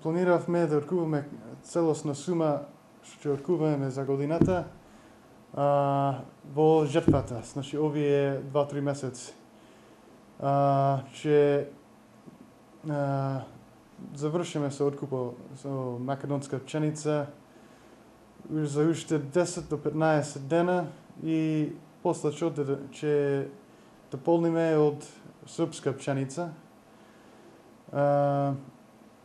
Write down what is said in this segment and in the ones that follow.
Планираме да откупиме целосна сума што откупуваме за годината во жетвата, значи овие 2-3 месеци. Ќе завршиме со откупот со македонска пченица за уште 10 до 15 дена и после ќе дополниме од српска пченица.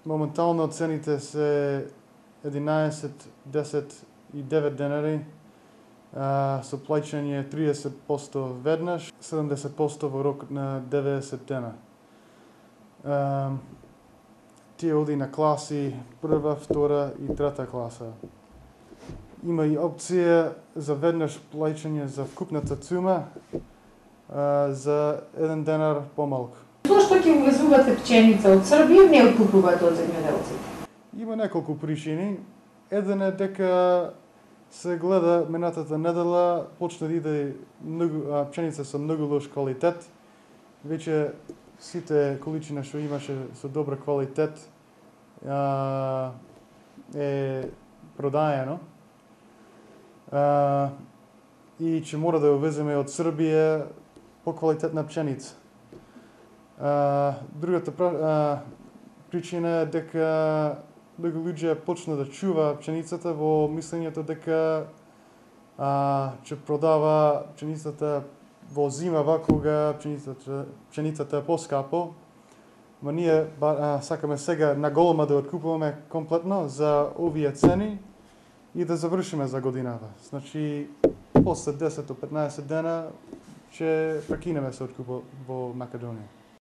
Моментално цените се 11, 10 и 9 денари, со плаќање 30% веднаш, 70% во рок на 90 дена. Тие оди на класи прва, втора и трета класа. Има и опција за веднаш плаќање за вкупната цума за 1 денар помалку. Зошто ќе увезувате пченица од Србија, не откупувате од земјоделците? Има неколку причини. Еден е дека се гледа минатата недела почна да иде пченица со многу лош квалитет. Веќе сите количина што имаше со добра квалитет е продаено. И ќе мора да ја увеземе од Србија поквалитетна пченица. Другата причина е дека многу луѓе почна да чува пченицата во мислењето дека ќе продава пченицата во зимава кога пченицата е поскапо. Ма ние сакаме сега наголема да откупуваме комплетно за овие цени и да завршиме за годината. Значи, после 10 до 15 дена ќе прекинеме се откупот во Македонија.